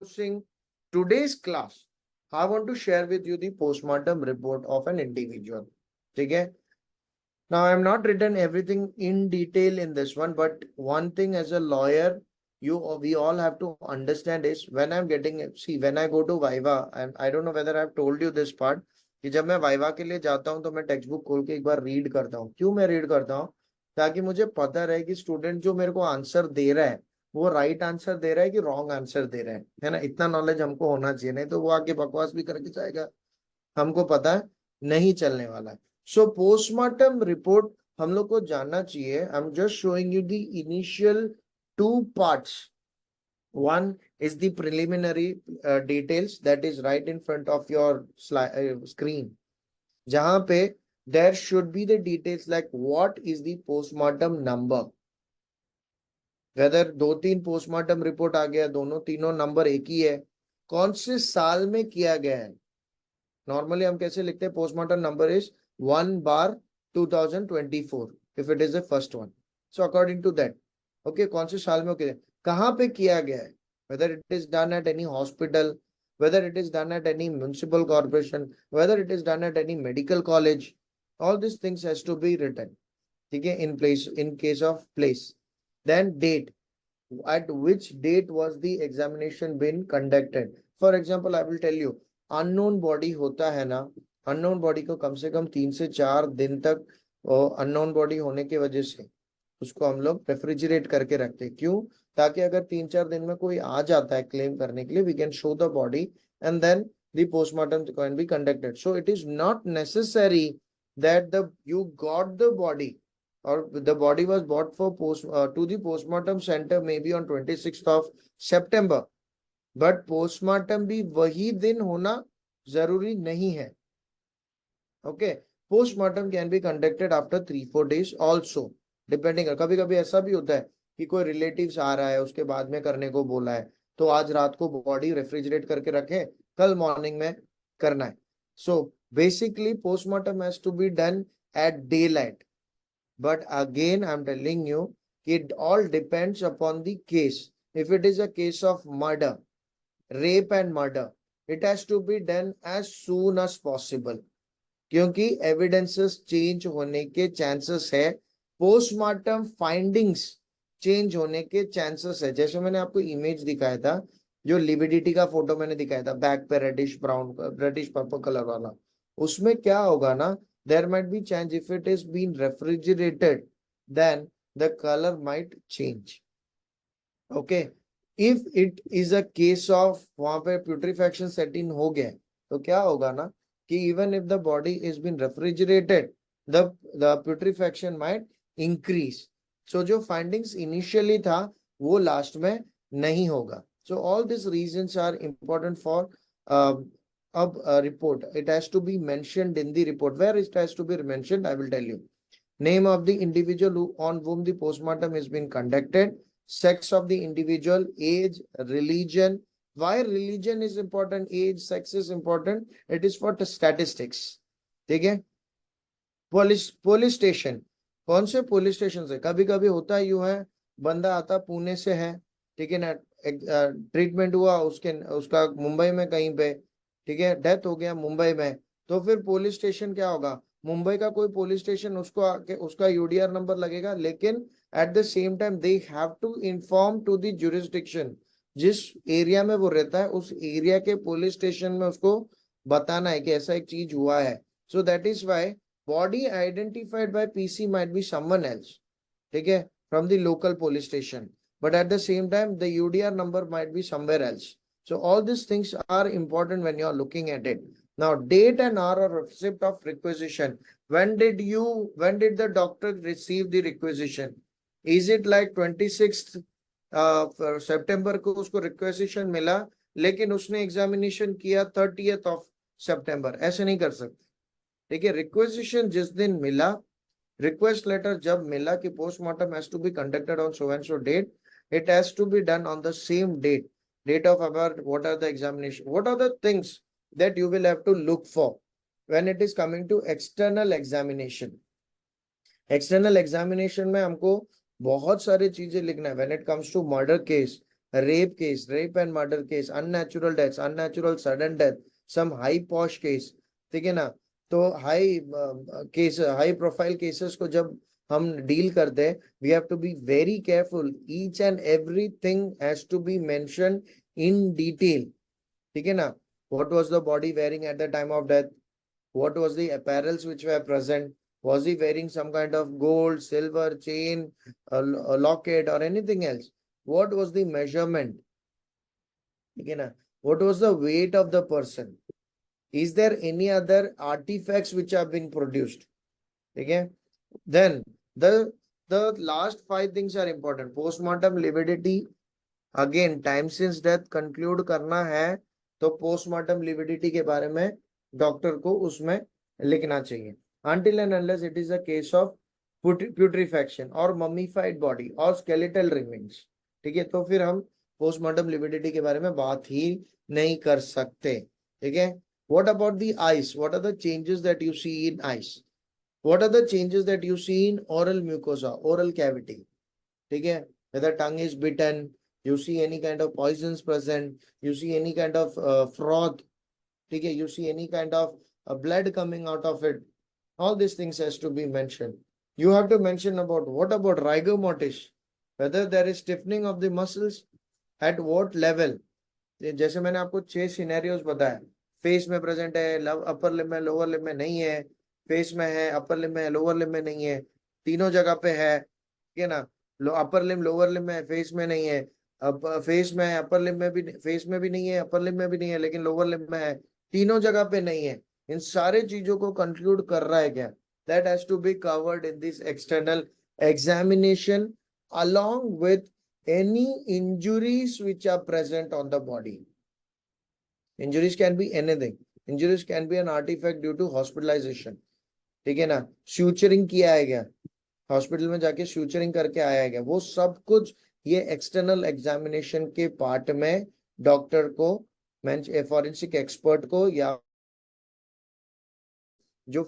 introducing today's class, I want to share with you the postmortem report of an individual. Okay. Now, I am not written everything in detail in this one, but one thing as a lawyer, we all have to understand is when I'm getting, see, when I go to Viva, and I don't know whether I've told you this part, कि जब मैं viva के लिए जाता हूँ तो मैं text book खोल के एक बार रीड करता हूँ. क्यों मैं रीड करता हूँ? ताकि मुझे पता रहे कि स्टूडेंट जो मेरे को आंसर दे रहा है वो राइट आंसर दे रहा है कि रॉन्ग आंसर दे रहा है ना. इतना नॉलेज हमको होना चाहिए, नहीं तो वो आके बकवास भी करके जाएगा, हमको पता है नहीं चलने वाला है. सो पोस्टमार्टम रिपोर्ट हम लोग को जानना चाहिए. I am just showing you the initial two parts. One is the preliminary details that is right in front of your screen. जहां पे there should be the details like what is the postmortem number. Whether दो तीन postmortem report आ गया, दोनों तीनों number एक ही है, कौन से साल में किया गया है. नॉर्मली हम कैसे लिखते हैं? Postmortem number is 1/2024 if it is the first one. So according to that, okay, कौन से साल में किया, कहाँ पे किया गया है, whether it is done at any hospital, whether it is done at any municipal corporation, whether it is done at any medical college, all these things has to be written. Okay, in place, in case of place. Then date, at which date was the examination been conducted. For example, I will tell you, unknown body होता है ना, unknown body को कम से कम 3 से 4 दिन तक unknown body होने की वजह से उसको हम लोग रेफ्रिजरेट करके रखते हैं. क्यों? ताकि अगर 3-4 दिन में कोई आ जाता है क्लेम करने के लिए, we can show the body and then the postmortem can be conducted. So it is not necessary that the you got the body or the body was brought for to the postmortem center maybe on 26th of September, but postmortem भी वही दिन होना जरूरी नहीं है. Okay, postmortem can be conducted after 3-4 days also, depending. कभी कभी ऐसा भी होता है कि कोई रिलेटिव्स आ रहा है, उसके बाद में करने को बोला है, तो आज रात को बॉडी रेफ्रिजरेट करके रखें, कल मॉर्निंग में करना है. So basically postmortem has to be done at daylight. But again, I'm telling you, it all depends upon the case. If it is a case of murder, rape and murder, it has to be done as soon as possible. क्योंकि evidences change होने के chances है, postmortem findings change होने के chances है. जैसे मैंने आपको इमेज दिखाया था, जो लिविडिटी का फोटो मैंने दिखाया था, बैक पे reddish brown, reddish purple colour वाला, उसमें क्या होगा ना, there might be change. If it is being refrigerated, then the color might change. Okay, if it is a case of वहां पे putrefaction set in हो गया, तो क्या होगा ना कि even if the body is been refrigerated, the putrefaction might increase. So जो findings initially था वो last में नहीं होगा. So all these reasons are important for a report. It has to be mentioned in the report. Where it has to be mentioned, I will tell you. Name of the individual on whom the postmortem has been conducted, sex of the individual, age, religion. Why religion is important, age, sex is important? It is for the statistics. ठीक है. Police station, कौन से police station से? कभी कभी होता यूं है, बंदा आता पुणे से है, ठीक है ना, ट्रीटमेंट हुआ उसका मुंबई में कहीं पे, ठीक है, डेथ हो गया मुंबई में, तो फिर पुलिस स्टेशन क्या होगा, मुंबई का कोई पुलिस स्टेशन, उसको आके उसका यूडीआर नंबर लगेगा, लेकिन at the same time they have to inform to the jurisdiction, जिस एरिया में वो रहता है उस एरिया के पुलिस स्टेशन में उसको बताना है कि ऐसा एक चीज हुआ है. So that is why body identified by PC might be someone else, ठीक है, from the local police station, but at the same time the UDR number might be somewhere else. So all these things are important when you are looking at it. Now date and hour of receipt of requisition. When did the doctor receive the requisition? Is it like 26th September को उसको requisition मिला, लेकिन उसने examination किया 30th of September? ऐसे नहीं कर सकते. ठीक है, रिक्वेजिशन जिस दिन मिला, रिक्वेस्ट लेटर जब मिला कि postmortem has to be conducted on so and so date, it has to be done on the same date of our what are the examination, what are the things that you will have to look for when it is coming to external examination. External examination में हमको बहुत सारी चीजें लिखना है. When it comes to murder case, rape case, rape and murder case, unnatural deaths, unnatural sudden death, some high posh case, ठीक है ना. तो high case, high profile cases को जब हम डील करते हैं, we have to be very careful. Each and everything has to be mention in detail, ठीक है ना. What was the body wearing at the time of death? What was the apparels which were present? Was he wearing some kind of gold, silver chain, a locket, or anything else? What was the measurement? ठीक है ना. What was the weight of the person? Is there any other artifacts which have been produced? ठीक है. Then the last 5 things are important. Postmortem lividity. Again, time since death conclude करना है तो postmortem lividity के बारे में doctor को उसमें लिखना चाहिए. Until and unless it is a case of putrefaction or mummified body or skeletal remains, ठीक है, तो फिर हम पोस्टमार्टम लिविडिटी के बारे में बात ही नहीं कर सकते. ठीक है. What about the eyes? What are the changes that you see in eyes? What are the changes that you see in oral mucosa, oral cavity? ठीक है. Whether tongue is bitten, you see any kind of poisons present, you see any kind of froth, okay, you see any kind of blood coming out of it. All these things has to be mentioned. You have to mention about what about rigor mortis, whether there is stiffening of the muscles, at what level. जैसे मैंने आपको 6 scenarios बताया. Face में present है, अपर लिम में, lower limb में नहीं है, फेस में है, अपर लिम में है, लोअर लिम में नहीं है, तीनों जगह पे है, ठीक है ना. अपर लिम लोअर लिम में, फेस में नहीं है. अब फेस में है, अपर लिम में भी, फेस में भी नहीं है, अपर लिम में भी नहीं है, लेकिन लोअर लिम में है. तीनों जगह पे नहीं है. इन सारे चीजों को कंक्लूड कर रहा है क्या? That has to be covered in this external examination along with any injuries which are present on the body. Injuries can be anything. Injuries can be an artifact due to hospitalization. ठीक है ना. suturing किया है क्या, hospital में जाके suturing करके आया है क्या, वो सब कुछ ये एक्सटर्नल एग्जामिनेशन के पार्ट में डॉक्टर को, फॉरेंसिक एक्सपर्ट को, या जो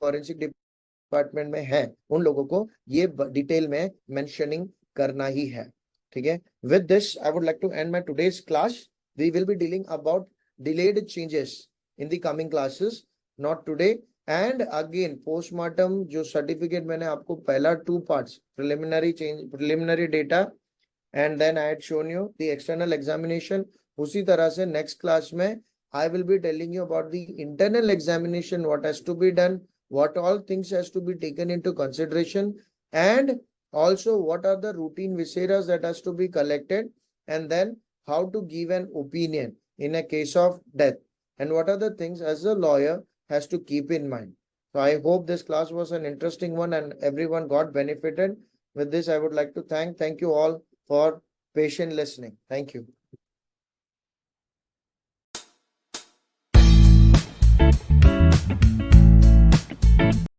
फॉरेंसिक डिपार्टमेंट में है उन लोगों को ये डिटेल में मेंशनिंग करना ही है. ठीक है. With this I would like to end my today's class. We will be dealing about delayed changes in the coming classes, not today. And again postmortem जो सर्टिफिकेट मैंने आपको पहला 2 parts, preliminary change, preliminary data, and then I had shown you the external examination. उसी तरह से next class में I will be telling you about the internal examination, what has to be done, what all things has to be taken into consideration, and also what are the routine viseras that has to be collected, and then how to give an opinion in a case of death, and what are the things as a lawyer has to keep in mind. So I hope this class was an interesting one and everyone got benefited. With this, I would like to thank you all for patient listening. Thank you.